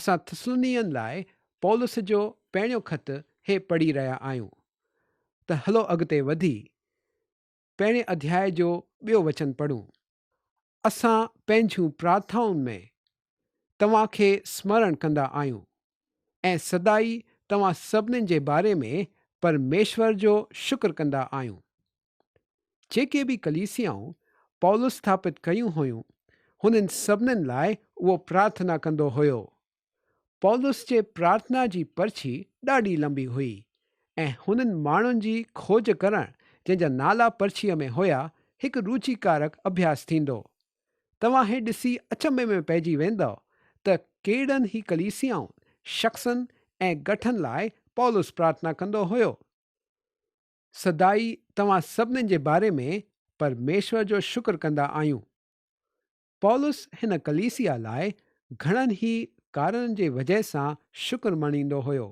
असां थिस्सलुनीअनि लाइ पौलुस जो पहिरियों ख़त हे पढ़ी रहिया आहियूं। त हलो अॻिते वधी पहिरें अध्याय जो ॿियो वचन पढ़ूं। असां पंहिंजूं प्रार्थनाउनि में तव्हां खे स्मरण कंदा आहियूं ऐं सदाई तव्हां सभिनीनि जे बारे में परमेश्वर जो शुक्र कंदा आहियूं। जेके बि कलीसियाऊं पौलुस स्थापित कयूं हुयूं, हुननि सभिनीनि लाइ उहो प्रार्थना कंदो हुयो। पौलुस जे प्रार्थना जी पर्ची ॾाढी लंबी हुई ऐं हुननि माण्हुनि जी खोज करणु जंहिंजा नाला पर्चीअ में हुया हिकु रुचिकारक अभ्यास थींदो। तव्हां हे ॾिसी अचंभे में पइजी वेंदव त केॾनि ई कलीसियाऊं शख़्सनि ऐं गठनि लाइ पौलुस प्रार्थना कंदो हुयो। सदाई तव्हां सभिनीनि जे बारे में परमेश्वर जो शुक्र कंदा आहियूं। पौलुस हिन कलीसिया लाइ घणनि ई कारणनि जे वजह सां शुक्र मञींदो हुयो।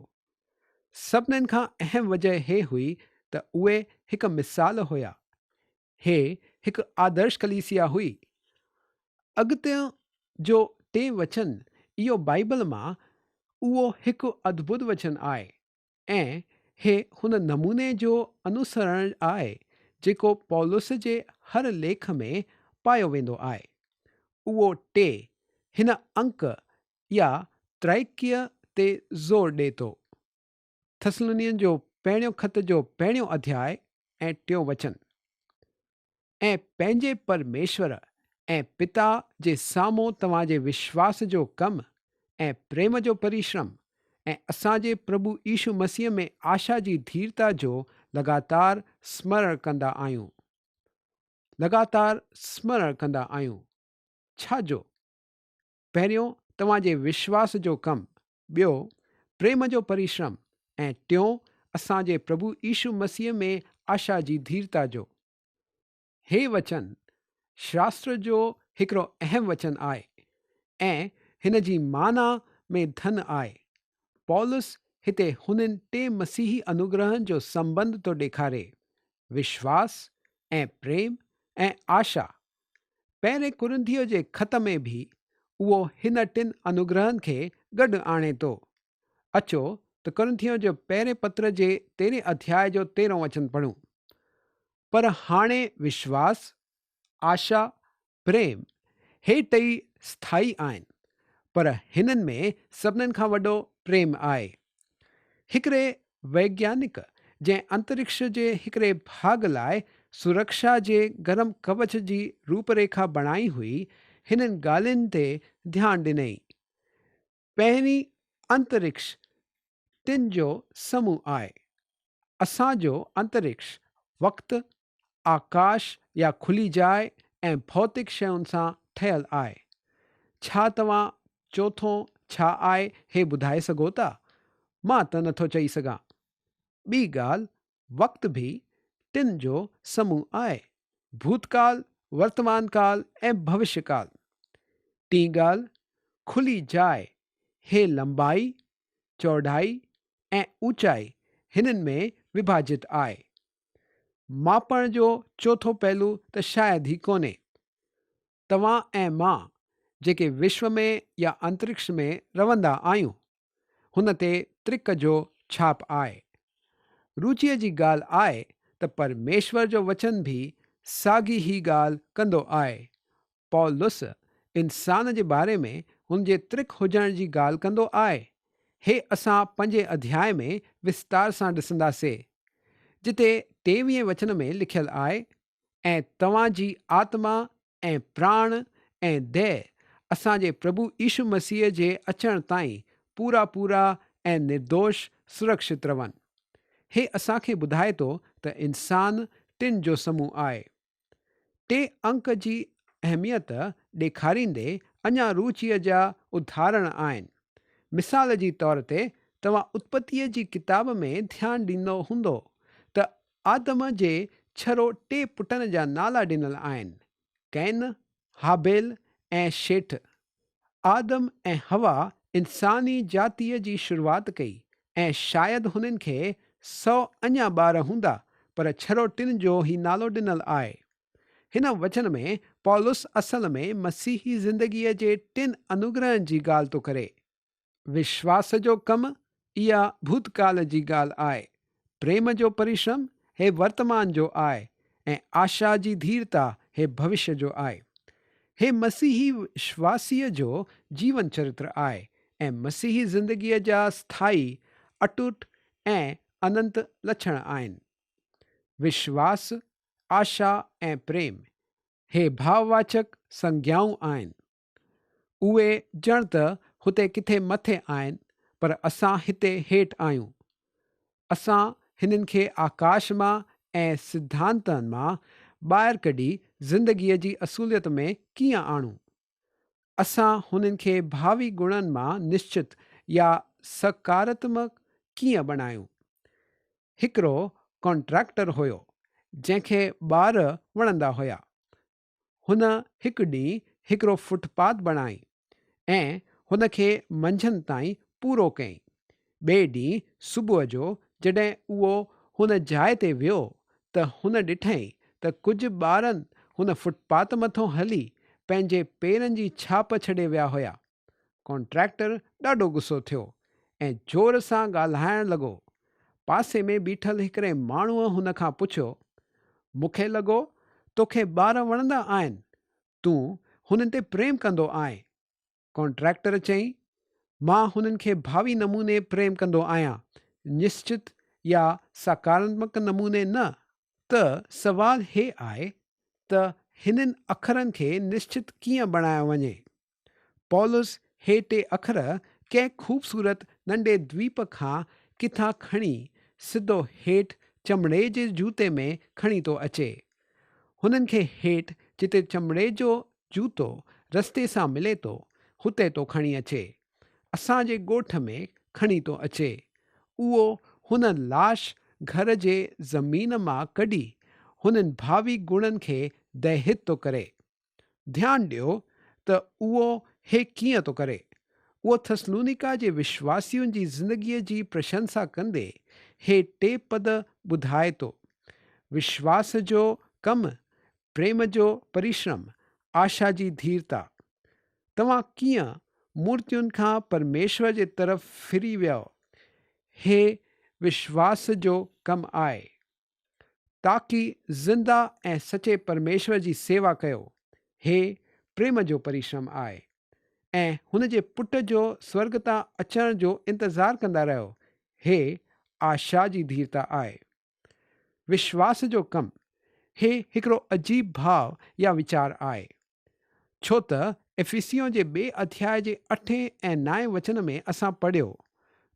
सभिनीनि खां अहम वजह हे हुई त उहे हिकु मिसाल हुया। हे हिकु आदर्श कलीसिया हुई। अॻिते जो 3 वचन इहो बाइबल मां उहो हिकु अद्भुत वचन आहे ऐं हे हुन नमूने जो अनुसरण आहे जेको पौलुस जे हर लेख में पायो वेंदो आहे। उहो 3 हिन अंक या त्रैकीय ते ज़ोर ॾिए थो। थिस्सलुनीअनि जो पहिरियों ख़त जो पहिरियों अध्याय ऐं 3 वचन। ऐं पंहिंजे परमेश्वर ऐं पिता जे साम्हूं तव्हांजे विश्वास जो कमु ऐं प्रेम जो परिश्रम ऐं असांजे प्रभु यीशु मसीह में आशा जी धीरता जो लगातार स्मरण कंदा आहियूं। लगातार स्मरण कंदा आहियूं। छा जो? पहिरियों तव्हांजे विश्वास जो कमु, ॿियो प्रेम जो परिश्रम ऐं टियों असांजे प्रभु यीशु मसीह में आशा जी धीरता जो। हे वचन शास्त्र जो हिकिड़ो अहम वचन आहे ऐं हिन जी माना में धन आहे। पौलुस हिते हुननि 3 मसीही अनुग्रहनि जो संबंध थो ॾेखारे: विश्वास ऐं प्रेम ऐं आशा। पहिरें कुरिन्थियो जे ख़त में बि उहो हिन 3 अनुग्रहनि खे गॾु आणे थो। अचो त कुरिन्थियो जो पहिरें पत्र जे 13 अध्याय जो 13 वचन पढ़ूं। पर हाणे विश्वास, आशा, प्रेम हे 3 स्थाई आहिनि, पर हिननि में सभिनीनि खां वॾो प्रेम आहे। हिकिड़े वैज्ञानिक जंहिं अंतरिक्ष जे हिकिड़े भाग लाइ सुरक्षा जे गरम कवच जी रूपरेखा बणाई हुई, हिननि ॻाल्हियुनि ते ध्यानु ॾिनई। पहिरीं, अंतरिक्ष 3 जो समूह आहे। असांजो अंतरिक्ष वक़्तु, आकाश या खुली जाइ ऐं भौतिक शयुनि सां ठहियलु आहे। छा तव्हां चोथों छा आहे हे ॿुधाए सघो था? मां त नथो चई सघां। ॿी ॻाल्हि, वक़्तु बि 3 जो समूह आहे: भूतकाल, वर्तमान काल ऐं भविष्य काल। टी ॻाल्हि, खुली जाइ हे लंबाई, चौड़ाई ऐं ऊचाई हिननि में विभाजित आहे। मापण जो चौथो पहलू त शायदि ई कोन्हे। तव्हां ऐं मां जेके विश्व में या अंतरिक्ष में रहंदा आहियूं, हुन ते त्रिक जो छाप आहे। रुचीअ जी ॻाल्हि आहे त परमेश्वर जो वचन बि साॻी ई ॻाल्हि कंदो आहे। पौलुस इंसान जे बारे में हुन जे त्रिक हुजण जी ॻाल्हि कंदो आहे। हे असां 5 अध्याय में विस्तार सां ॾिसंदासीं, जिते 23 वचन में लिखियलु आहे: ऐं तव्हांजी आत्मा ऐं प्राण ऐं देह असांजे प्रभु यीशु मसीह जे अचण ताईं पूरा पूरा ऐं निर्दोष सुरक्षित रहनि। हे असांखे ॿुधाए थो त इंसान 3 जो समूह आहे। 3 अंक जी अहमियत ॾेखारींदे अञा रुचीअ जा उदाहरण आहिनि। मिसाल जी तौर ते तव्हां उत्पत्तिअ जी किताब में ध्यानु ॾींदो हूंदो त आदम जे छरो 3 पुटनि जा नाला ॾिनल आहिनि: कैन, हाबेल ऐं शेठ। आदम ऐं हवा इंसानी जातीअ जी शुरूआति कई ऐं शायदि हुननि खे 100 अञा ॿार हूंदा, पर छरो 3 जो ई नालो ॾिनल आहे। हिन वचन में पौलुस असल में मसीही ज़िंदगीअ जे 3 अनुग्रहनि जी ॻाल्हि थो करे। विश्वास जो कमु इहा भूतकाल जी ॻाल्हि आहे। प्रेम जो परिश्रम हे वर्तमान जो आहे ऐं आशा जी धीरता हे भविष्य जो आहे। हे मसीही विश्वासीअ जो जीवन चरित्र आहे ऐं मसीही ज़िंदगीअ जा स्थाई, अटूट ऐं अनंत लक्षण आहिनि। विश्वास, आशा ऐं प्रेम हे भाववाचक संज्ञाऊं आहिनि। उहे ॼण त हुते किथे मथे आहिनि, पर असां हिते हेठि आहियूं। असां हिननि खे आकाश मां ऐं सिद्धांतनि मां ॿाहिरि कढी ज़िंदगीअ जी असुलियत में कीअं आणूं? असां हुननि खे भावी गुणनि मां निश्चित या सकारात्मक कीअं बणायूं? हिकिड़ो कॉन्ट्रैक्टर हुयो जंहिंखे ॿार वणंदा हुया। हुन हिकु ॾींहुं हिकिड़ो फुटपाथ बणाई ऐं हुन खे मंझंदि ताईं पूरो कयईं। ॿिए ॾींहुं सुबुह जो जॾहिं उहो हुन जाइ ते वियो त हुन ॾिठईं त कुझु ॿारनि हुन फुटपाथ मथां हली पंहिंजे पेरनि जी छाप छॾे विया हुया। कॉन्ट्रैक्टर ॾाढो गुस्सो थियो ऐं ज़ोर सां ॻाल्हाइण लॻो। पासे में बीठल हिकिड़े माण्हूअ हुन खां पुछियो, मूंखे लॻो तोखे ॿार वणंदा आहिनि, तूं हुननि ते प्रेम कंदो आहीं। कॉन्ट्रैक्टर चयईं, मां हुननि खे भावी नमूने प्रेम कंदो आहियां, निश्चित या सकारात्मक नमूने न। त सवाल हे आहे त हिननि अखरनि खे निश्चित कीअं बणायो वञे? पौलुस हे टे अखर कंहिं ख़ूबसूरत नंढे द्वीप खां किथां खणी सिधो हेठि चमड़े जे जूते में खणी थो अचे। हुननि खे हेठि जिते चमड़े जो जूतो रस्ते सां मिले थो हुते थो खणी अचे, असांजे ॻोठ में खणी थो अचे। उहो हुन लाश घर जे ज़मीन मां कढी हुननि भावी गुणनि खे दहित थो करे। ध्यानु ॾियो त उहो हे कीअं थो करे। उहो थसलुनिका जे विश्वासियुनि जी ज़िंदगीअ जी प्रशंसा कंदे हे टे पद ॿुधाए थो। विश्वास जो कमु, प्रेम जो परिश्रम, आशा जी धीरता। तव्हां कीअं मूर्तियुनि खां परमेश्वर जे तरफ़ फिरी वियो? हे विश्वास जो कमु आहे ताकी ज़िंदा ऐं सचे परमेश्वर जी सेवा कयो। हे प्रेम जो परिश्रम आहे ऐं हुन जे पुट जो स्वर्ग तां अचण जो इंतज़ारु कंदा रहियो। हे आशा जी धीरता आहे। विश्वास जो कमु हे हिकिड़ो अजीब भाव या वीचार आहे, छो त एफिसियों जे ॿिए अध्याय जे 8 ऐं 9 वचन में असां पढ़ियो,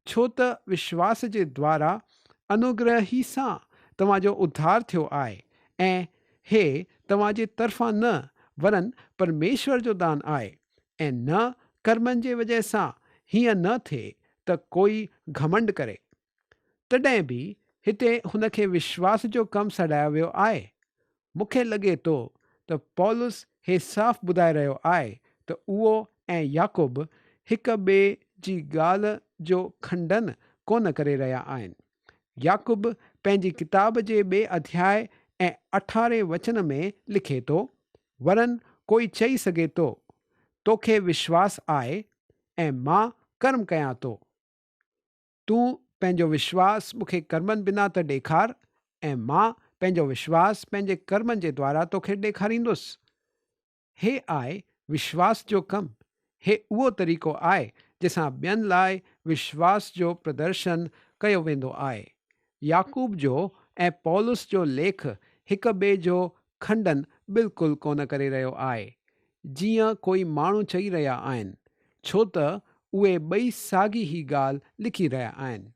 छो त विश्वास जे द्वारा अनुग्रह ई सां तव्हांजो उद्धार थियो आहे ऐं हे तव्हांजे तरफ़ां न वरन परमेश्वर जो दान आहे ऐं न कर्मनि जे वजह सां, हीअं न थिए त कोई घमंड करे। तॾहिं बि हिते हुन खे विश्वास जो कमु सॾायो वियो आहे। मूंखे लॻे थो त पौलुस हे साफ़ ॿुधाए रहियो आहे त उहो ऐं याकूब हिक ॿिए जी ॻाल्हि जो खंडन कोन करे रहिया आहिनि। याकूब पंहिंजी किताब जे ॿिए अध्याय ऐं 18 वचन में लिखे थो, वरन कोई चई सघे थो तोखे विश्वास आहे ऐं मां कर्म कयां थो। तूं पंहिंजो विश्वास मूंखे कर्मनि बिना त ॾेखार ऐं मां पंहिंजो विश्वास पंहिंजे कर्मनि जे द्वारा तोखे ॾेखारींदुसि। हे आहे विश्वास जो कमु। हे उहो तरीक़ो आहे जंहिंसां ॿियनि लाइ विश्वास जो प्रदर्शन कयो वेंदो आहे। याकूब जो ऐं पौलुस जो लेख हिक ॿिए जो खंडन बिल्कुलु कोन करे रहियो आहे, जीअं कोई माण्हू चई रहिया आहिनि, छो त उहे ॿई साॻी ई ॻाल्हि लिखी रहिया आहिनि।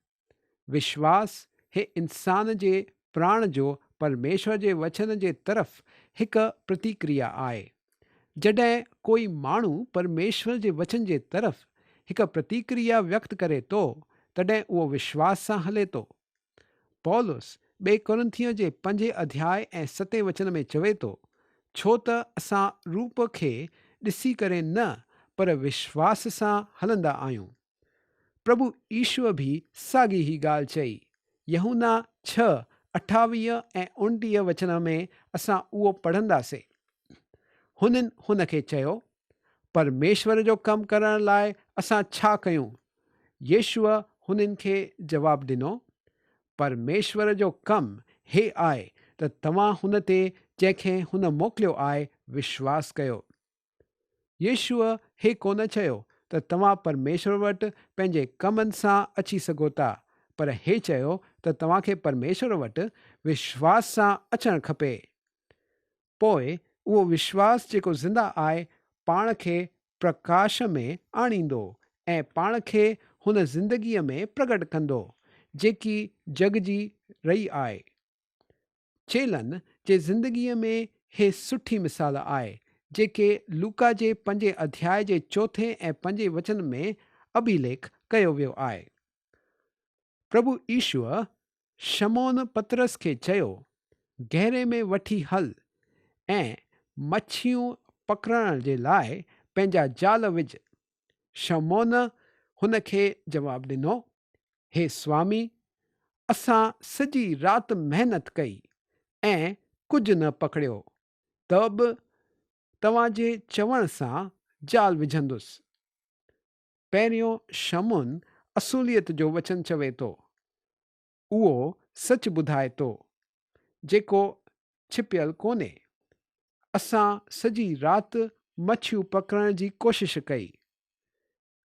विश्वास हे इंसान जे प्राण जो परमेश्वर जे वचन जे तरफ़ हिकु प्रतिक्रिया आहे। जॾहिं कोई माण्हू परमेश्वर जे वचन जे तरफ़ हिकु प्रतिक्रिया व्यक्त करे थो, तॾहिं उहो विश्वास सां हले थो। पौलुस ॿिए कुरिन्थियों जे 5 अध्याय ऐं 7 वचन में चवे थो, छो त असां रूप खे ॾिसी करे न पर विश्वास सां हलंदा आहियूं। प्रभु ईशूअ बि साॻी ई ॻाल्हि चई। यूहन्ना 6:28 ऐं 29 वचन में असां उहो पढ़ंदासीं। हुननि हुन खे चयो, परमेश्वर जो कमु करण लाइ असां छा कयूं? यीशुअ हुननि खे जवाबु ॾिनो, परमेश्वर जो कमु हे आहे त तव्हां हुन ते जंहिंखे हुन मोकिलियो आहे विश्वास कयो। यीशुअ हे कोन चयो त तव्हां परमेश्वर वटि पंहिंजे कमनि सां अची सघो था, पर हे चयो त तव्हांखे परमेश्वर वटि विश्वास सां अचणु खपे। पोइ उहो विश्वास जेको ज़िंदा आहे पाण खे प्रकाश में आणींदो ऐं पाण खे हुन ज़िंदगीअ में प्रगट कंदो जेकी जग जी रही आहे। चेलनि जे ज़िंदगीअ में हे सुठी मिसाल आहे जेके लूका जे 5 अध्याय जे 4 ऐं 5 वचन में अभिलेख कयो वियो आहे। प्रभु ईशुअ शमौन पतरस खे चयो, गहरे में वठी हल ऐं मच्छियूं पकड़ण जे लाइ पंहिंजा जाल विझ। शमौन हुन खे जवाबु ॾिनो, हे स्वामी, असां सॼी राति महिनत कई ऐं कुझु न पकड़ियो, त बि तव्हांजे चवण सां जाल विझंदुसि। पहिरियों शमौन असुलियत जो वचन चवे थो, उहो सच ॿुधाए थो जेको छिपियल कोन्हे। असां सॼी राति मच्छियूं पकड़ण जी कोशिश कई।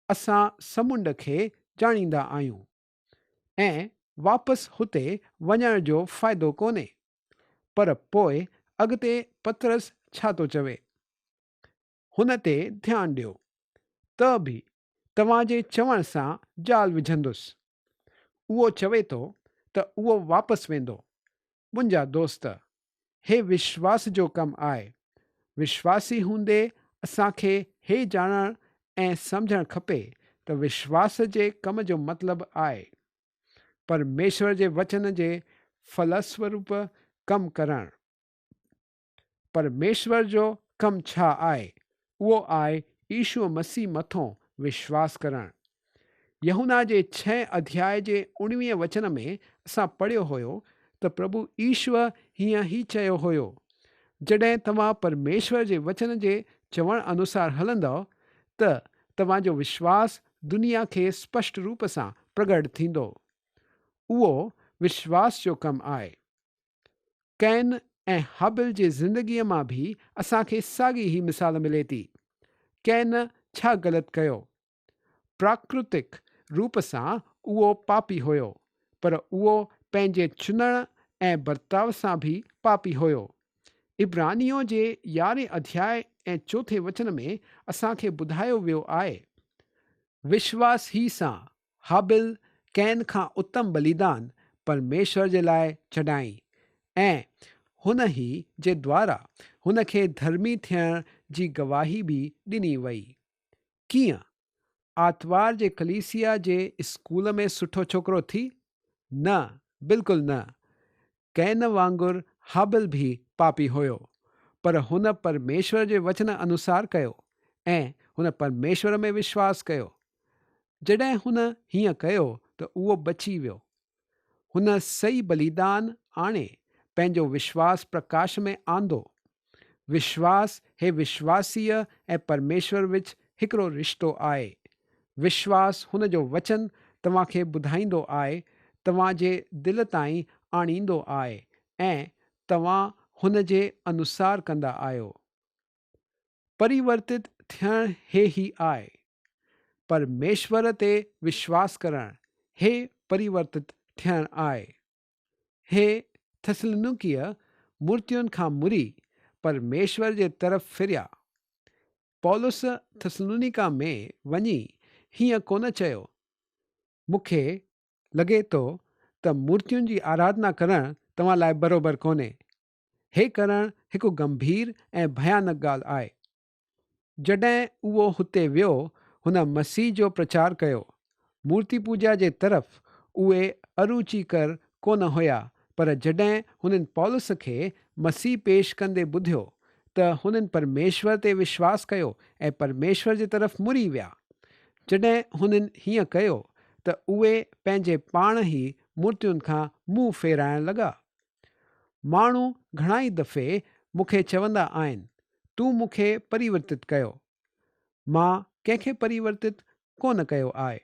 असां समुंड खे ॼाणींदा आहियूं ऐं वापसि हुते वञण जो फ़ाइदो कोन्हे। पर पोइ अॻिते पतरस छा थो चवे, हुन ते ध्यानु ॾियो, त बि तव्हांजे चवण सां जाल विझंदुसि। उहो चवे थो त उहो वापसि वेंदो। मुंहिंजा दोस्त, हे विश्वास जो कमु आहे। विश्वासी हूंदे असांखे हे ॼाणणु ऐं सम्झणु खपे त विश्वास जे कम जो मतिलबु आहे परमेश्वर जे वचन जे फलस्वरूप कमु करणु। परमेश्वर जो कमु छा आहे? उहो आहे ईशू मसीह मथां विश्वास करणु। यूहन्ना जे 6 अध्याय जे 19 वचन में असां पढ़ियो हुयो त प्रभु ईश्वर हीअं ई चयो हुयो, जॾहिं तव्हां परमेश्वर जे वचन जे चवण अनुसार हलंदव त तव्हांजो विश्वास दुनिया खे स्पष्ट रूप सां प्रगट थींदो। उहो विश्वास जो कमु आहे। कैन ऐं हाबिल जे ज़िंदगीअ मां बि असांखे साॻी ई मिसाल मिले थी। कैन छा ग़लति कयो? प्राकृतिक रूप सां उहो पापी हुयो, पर उहो पंहिंजे चुनण ऐं बर्ताव सां बि पापी हुयो। इब्रानियो जे 11 अध्याय ऐं 4 वचन में असांखे ॿुधायो वियो आहे, विश्वास ही सां हाबिल कैन खां उत्तम बलिदान परमेश्वर जे लाइ चढ़ाई ऐं हुन ई जे द्वारा हुन खे धर्मी थियण जी गवाही बि ॾिनी वई। कीअं? आतवार जे कलीसिया जे स्कूल में सुठो छोकिरो थी? न, बिल्कुलु न। कैन वांगुरु हाबिल बि पापी हुयो, पर हुन परमेश्वर जे वचन अनुसार कयो ऐं हुन परमेश्वर में विश्वास कयो। जॾहिं हुन हीअं कयो त उहो बची वियो। हुन सही बलिदान आणे पंहिंजो विश्वास प्रकाश में आंदो। विश्वास हे विश्वासीअ ऐं परमेश्वर विच हिकिड़ो रिश्तो आहे। विश्वास हुन जो वचन तव्हांखे ॿुधाईंदो आहे, तव्हांजे दिलि ताईं आणींदो आहे ऐं तव्हां हुन जे अनुसार कंदा आहियो। परिवर्तित थियण हे ई आहे। परमेश्वर ते विश्वास करणु हे परिवर्तित थियणु आहे। हे थेसलुनीकीअ मूर्तियुनि खां मुरी परमेश्वर जे तरफ़ फिरिया। पौलुस थेसलुनीका में वञी हीअं कोन चयो, मूंखे लॻे थो त मूर्तियुनि जी आराधना करणु तव्हां लाइ बराबरि कोन्हे। हे करणु हिकु गंभीर ऐं भयानक ॻाल्हि आहे। जॾहिं उहो हुते वियो, हुन मसीह जो प्रचार कयो। मूर्ति पूजा जे तरफ़ उहे अरुचिकर कोन हुया, पर जॾहिं हुननि पौलुस खे मसीह पेश कंदे ॿुधियो त हुननि परमेश्वर ते विश्वास कयो ऐं परमेश्वर जे तरफ़ मुड़ी विया। जॾहिं हुननि हीअं कयो त उहे पंहिंजे पाण ई मूर्तियुनि खां मुंहुं फेराइण लॻा। माण्हू घणाई दफ़े मूंखे चवंदा आहिनि, तूं मूंखे परिवर्तित कयो। मां कंहिंखे परिवर्तित कोन कयो आहे।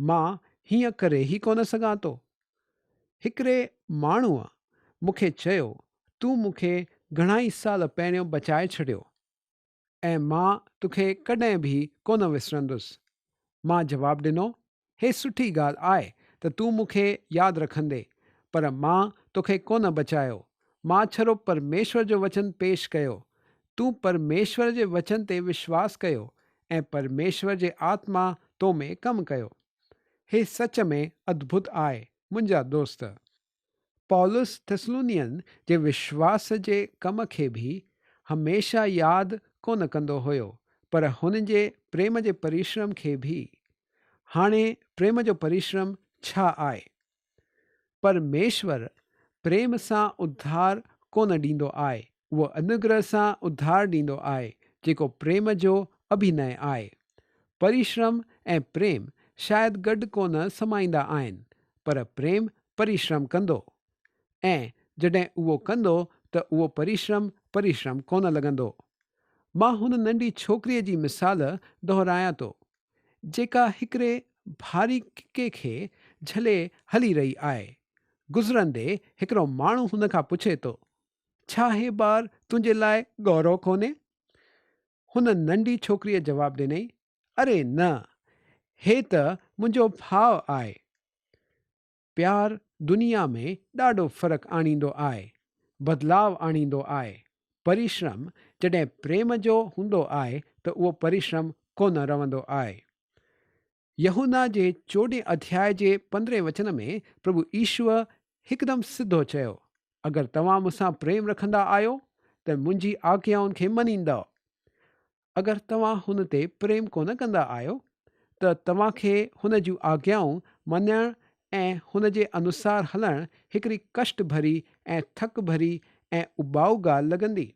मां हीअं करे ई कोन सघां थो। हिकिड़े माण्हूअ मूंखे चयो, तूं मूंखे घणाई साल पहिरियों बचाए छॾियो ऐं मां तोखे कॾहिं बि कोन विसरंदुसि। मां जवाबु ॾिनो, हे सुठी ॻाल्हि आहे त तूं मूंखे यादि रखंदे, पर मां तोखे कोन बचायो। मां छड़ो परमेश्वर जो वचन पेश कयो। तूं परमेश्वर जे वचन ते विश्वास कयो ऐं परमेश्वर जे आत्मा तो में कमु कयो। हे सच में अद्भुत आहे मुंहिंजा दोस्त। पौलुस थिस्सलुनीअन जे विश्वास जे कम खे बि हमेशह यादि कोन कंदो हुयो, पर हुन जे प्रेम जे परिश्रम खे बि। हाणे प्रेम जो परिश्रम छा आहे? परमेश्वर प्रेम सां उद्धार कोन ॾींदो आहे, उहो अनुग्रह सां उद्धार ॾींदो आहे, जेको प्रेम जो अभिनय आहे। परिश्रम ऐं प्रेम शायदि गॾु कोन समाईंदा आहिनि, पर प्रेम परिश्रम कंदो ऐं जॾहिं उहो कंदो त उहो परिश्रम कोन लॻंदो। मां हुन नंढी छोकिरीअ जी मिसाल दोहिरायां थो, जेका हिकिड़े भारी किके खे झले हली रही आहे। गुज़रंदे हिकिड़ो माण्हू हुन खां पुछे थो, छा हे ॿारु तुंहिंजे लाइ गौरव कोन्हे? हुन नंढी छोकिरीअ जवाबु ॾिनई, अरे न, हे त मुंहिंजो भाउ आहे। प्यार दुनिया में ॾाढो फ़र्क़ु आणींदो आहे, बदिलाव आणींदो आहे। परिश्रम जॾहिं प्रेम जो हूंदो आहे त उहो परिश्रम कोन रहंदो आहे। यूहन्ना जे 14 अध्याय जे 15 वचन में प्रभु ईश्वर हिकदमि सिधो चयो, अगरि तव्हां मूंसां प्रेम रखंदा आहियो त मुंहिंजी आज्ञाउनि खे मञींदव। अगरि तव्हां हुन ते प्रेम कोन कंदा आहियो त तव्हांखे हुन जूं आज्ञाऊं मञणु ऐं हुन जे अनुसार हलणु हिकिड़ी कष्ट भरी ऐं थक भरी ऐं उबाऊ ॻाल्हि लॻंदी।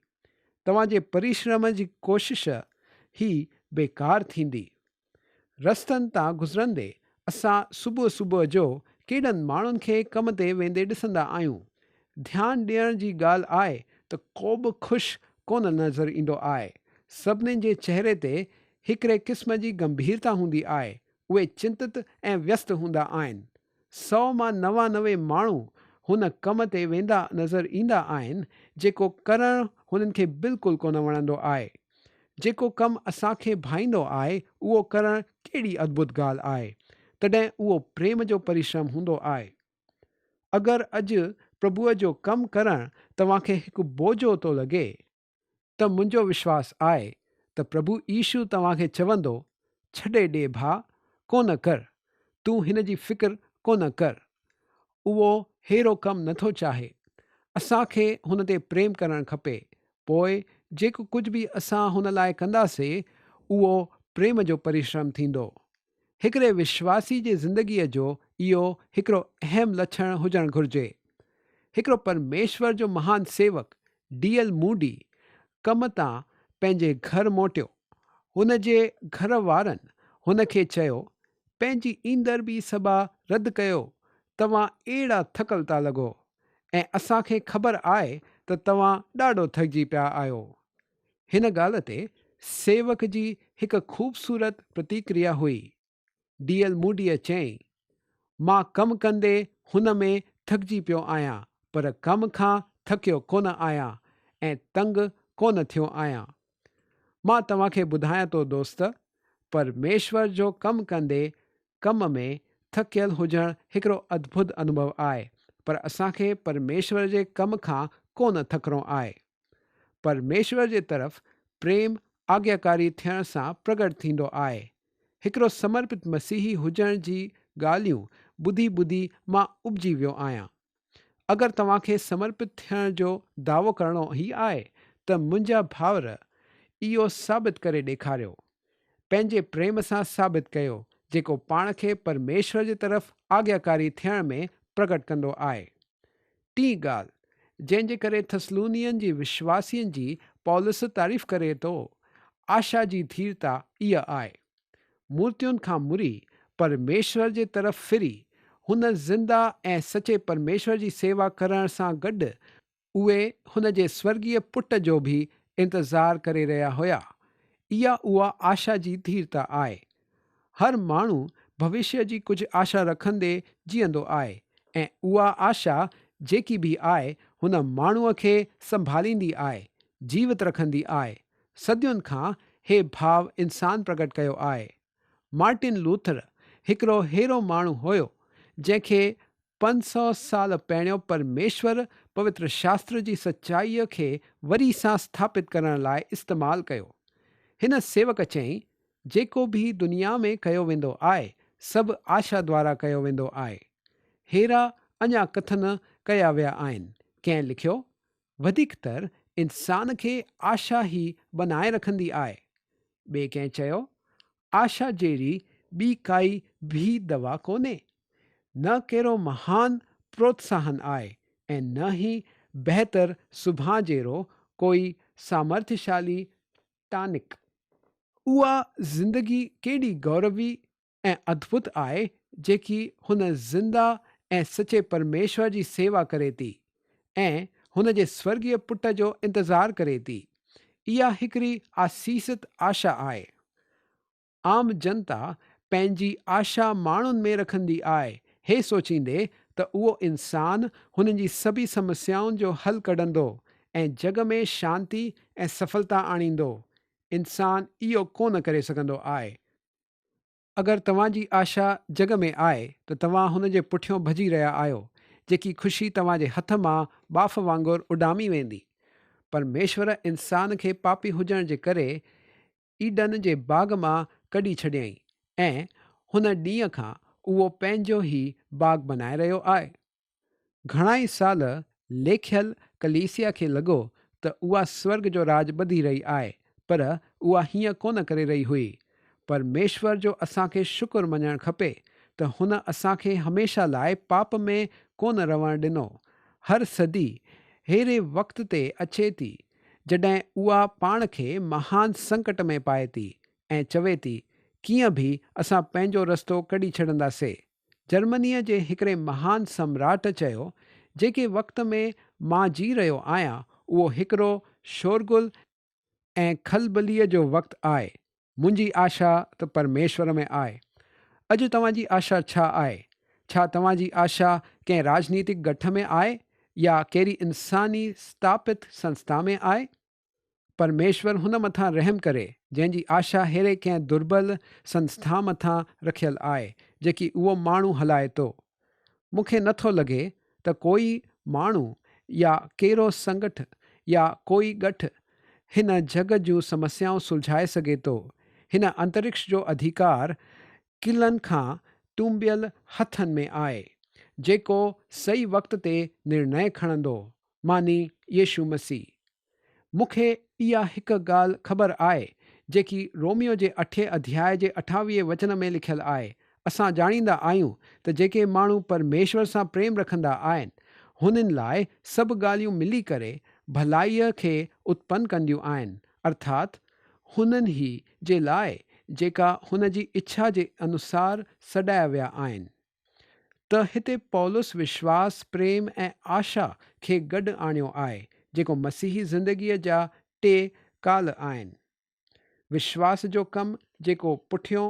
तव्हांजे परिश्रम जी कोशिश ई बेकार थींदी। रस्तनि तां गुज़रंदे असां सुबुह जो केॾनि माण्हुनि खे कम ते वेंदे ॾिसंदा आहियूं। ध्यानु ॾियण जी ॻाल्हि आहे त को बि ख़ुशि कोन नज़र ईंदो आहे। सभिनीनि जे चहिरे ते हिकिड़े क़िस्म जी गंभीरता हूंदी आहे। उहे चिंतित ऐं व्यस्त हूंदा आहिनि। 100 मां 99 माण्हू हुन कम ते वेंदा नज़र ईंदा आहिनि जेको करणु हुननि खे बिल्कुलु कोन वणंदो आहे। जेको कमु असांखे भाईंदो आहे उहो करणु कहिड़ी अद्भुत ॻाल्हि आहे। तॾहिं उहो प्रेम जो परिश्रम हूंदो आहे। अगरि अॼु प्रभुअ जो कमु करणु तव्हांखे हिकु बोझो थो लॻे त मुंहिंजो विश्वास आहे त प्रभु ईशू तव्हांखे चवंदो, छॾे ॾे भाउ, कोन कर, तूं हिन जी फ़िक्र कोन कर। उहो अहिड़ो कमु नथो चाहे। असांखे हुन ते प्रेम करणु खपे। पोइ जेको कुझु बि असां हुन लाइ कंदासीं उहो प्रेम जो परिश्रम थींदो। हिकिड़े विश्वासी जे ज़िंदगीअ जो इहो हिकिड़ो अहम लक्षण हुजणु घुरिजे। हिकिड़ो परमेश्वर जो महान सेवक D.L. मूडी कम तां पंहिंजे घर मोटियो। हुन जे घर वारनि हुन खे चयो, पंहिंजी ईंदड़ बि सभा रद्द कयो, तव्हां अहिड़ा थकल था लॻो ऐं असांखे ख़बर आहे त तव्हां ॾाढो थकिजी पिया आहियो। हिन ॻाल्हि ते सेवक जी हिकु ख़ूबसूरत प्रतिक्रिया हुई। D.L. मूडीअ चयईं, मां कमु कंदे हुन में थकिजी पियो आहियां, पर कम खां थकियो कोन आहियां ऐं तंग कोन थियो आहियां। मां तव्हांखे ॿुधायां थो दोस्त, परमेश्वर जो कमु कंदे कम में थकियल हुजणु हिकिड़ो अद्भुत अनुभव आहे, पर असांखे परमेश्वर जे कम खां कोन थकिणो आहे। परमेश्वर जे तरफ़ प्रेम आज्ञाकारी थियण सां प्रगट थींदो आहे। हिकिड़ो समर्पित मसीही हुजण जी ॻाल्हियूं ॿुधी ॿुधी मां उबजी वियो आहियां। अगरि तव्हांखे समर्पित थियण जो दावो करणो ई आहे त मुंहिंजा भाउर इहो साबित करे ॾेखारियो। पंहिंजे प्रेम सां साबित कयो, जेको पाण खे परमेश्वर जे तरफ़ आज्ञाकारी थियण में प्रगट कंदो आहे। टी ॻाल्हि जंहिंजे करे थिस्सलुनीअन जी विश्वासियुनि जी पौलुस तारीफ़ करे थो, आशा जी धीरता इहा आहे। मूर्तियुनि खां मुरी परमेश्वर जे तरफ़ फिरी हुन ज़िंदा ऐं सचे परमेश्वर जी सेवा करण सां गॾु उहे हुन जे स्वर्गीय पुट जो बि इंतज़ारु करे रहिया हुया। इहा उहा आशा जी धीरता आहे। हर माण्हू भविष्य जी कुझु आशा रखंदे जीअंदो आहे ऐं उहा आशा जेकी बि आहे हुन माण्हूअ खे संभालींदी आहे, जीवित रखंदी आहे। सदियुनि खां हे भाव इंसान प्रकट कयो आहे। मार्टिन लूथर हिकिड़ो अहिड़ो माण्हू हुयो जंहिंखे 500 साल पहिरियों परमेश्वर पवित्र शास्त्र जी सचाईअ खे वरी सां स्थापित करण लाइ इस्तेमालु कयो। हिन सेवक चयईं, जेको बि दुनिया में कयो वेंदो आहे सभु आशा द्वारा कयो वेंदो आहे। अहिड़ा अञा कथन कया विया आहिनि। कंहिं लिखियो, वधीकतर इंसान खे आशा ई बनाए रखंदी आहे। ॿिए कंहिं चयो, आशा जहिड़ी ॿी काई बि दवा कोन्हे। न कहिड़ो महान प्रोत्साहन आहे ऐं न ई बहितर सुभाउ जहिड़ो कोई सामर्थ्यशाली टानिक। उहा ज़िंदगी केॾी गौरवी ऐं अद्भुत आहे जेकी हुन ज़िंदा ऐं सचे परमेश्वर जी सेवा करे थी ऐं हुन जे स्वर्गीय पुट जो इंतज़ारु करे थी। इहा हिकिड़ी आसीसित आशा आहे। आम जनता पंहिंजी आशा माण्हुनि में रखंदी आहे, हे सोचींदे त उहो इंसान हुननि जी सभी समस्याउनि जो हल कढंदो ऐं जग में शांती ऐं सफलता आणींदो। इंसान इहो कोन करे सघंदो आहे। अगरि तव्हांजी आशा जग में आहे त तव्हां हुन जे पुठियां भॼी रहिया आहियो, जेकी ख़ुशी तव्हांजे हथ मां बाफ़ वांगुरु उॾामी वेंदी। परमेश्वर इंसान खे पापी हुजण जे करे ईडन जे बाग़ मां कढी छॾियईं ऐं हुन ॾींहं खां उहो पंहिंजो ई बाग़ बनाए रहियो आहे। घणाई साल लेखियल कलीसिया खे लॻो त उहा स्वर्ग जो राज ॿधी रही आहे, पर उहा हीअं कोन करे रही हुई। परमेश्वर जो असांखे शुक्र मञणु खपे त हुन असांखे हमेशह लाइ पाप में कोन रहणु ॾिनो। हर सदी अहिड़े वक़्त ते अचे थी जॾहिं उहा पाण खे महान संकट में पाए थी ऐं चवे थी, कीअं बि असां पंहिंजो रस्तो कढी छॾंदासीं। जर्मनीअ जे हिकिड़े महान सम्राट चयो, जेके वक़्त में मां जी रहियो आहियां उहो हिकिड़ो शोरगुल ऐं खलबलीअ जो वक़्तु आहे। मुंहिंजी आशा त परमेश्वर में आहे। अॼु तव्हांजी आशा छा आहे? छा तव्हांजी आशा कंहिं राजनीतिक गठ में आहे या कहिड़ी इंसानी स्थापित संस्था में आहे? परमेश्वर हुन मथां रहम करे जंहिंजी आशा अहिड़े कंहिं दुर्बल संस्था मथां रखियल आहे जेकी उहो माण्हू हलाए थो। मूंखे नथो लॻे त कोई माण्हू या कहिड़ो संगठ या कोई ॻठ हिन जग जूं समस्याऊं सुलझाए सघे थो। हिन अंतरिक्ष जो अधिकार किलनि खां टूंबियल हथनि में आहे, जेको सही वक़्त ते निर्णय खणंदो, मानी यीशु मसीह। मूंखे इहा हिकु ॻाल्हि ख़बर आहे जेकी रोमियो जे 8 अध्याय जे 28 वचन में लिखियलु आहे। असां ॼाणींदा आहियूं त जेके माण्हू परमेश्वर सां प्रेम रखंदा आहिनि हुननि लाइ सभु ॻाल्हियूं मिली करे भलाईअ खे उत्पन्न कंदियूं आहिनि, अर्थात हुननि ई जे लाइ जेका हुन जी इच्छा जे अनुसार सॾाया विया आहिनि। त हिते पौलुस विश्वास, प्रेम ऐं आशा खे गॾु आणियो आहे, जेको मसीही ज़िंदगीअ जा 3 काल आहिनि। विश्वास जो कमु जेको पुठियों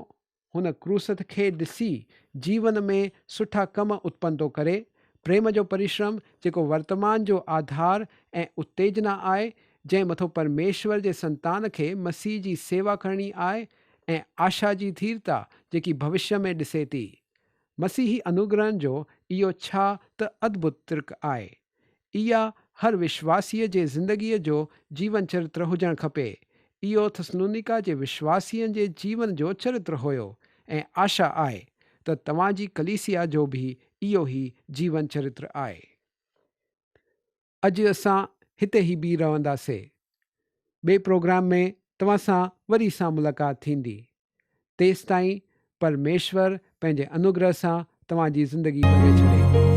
हुन क्रूस खे ॾिसी जीवन में सुठा कम उत्पन्न थो करे। प्रेम जो परिश्रम जेको वर्तमान जो आधार ऐं उत्तेजना आहे, जंहिं मथां परमेश्वर जे संतान खे मसीह जी सेवा करणी आहे, ऐं आशा जी धीरता जेकी भविष्य में ॾिसे थी। मसीही अनुग्रहनि जो इहो छा त अद्भुत तर्क आहे। इहा हर विश्वासीअ जे ज़िंदगीअ जो जीवन चरित्र हुजणु खपे। इहो थिस्सलुनीका जे विश्वासियनि जे जीवन जो चरित्र हुयो ऐं आशा आहे त तव्हांजी कलीसिया जो बि इहो ई जीवन चरित्र आहे। अॼु असां हिते ई बीह रहंदासीं। ॿिए प्रोग्राम में तव्हां सां वरी सां मुलाक़ात थींदी। तेसिताईं परमेश्वर पंहिंजे अनुग्रह सां तव्हांजी ज़िंदगी बदिले छॾे।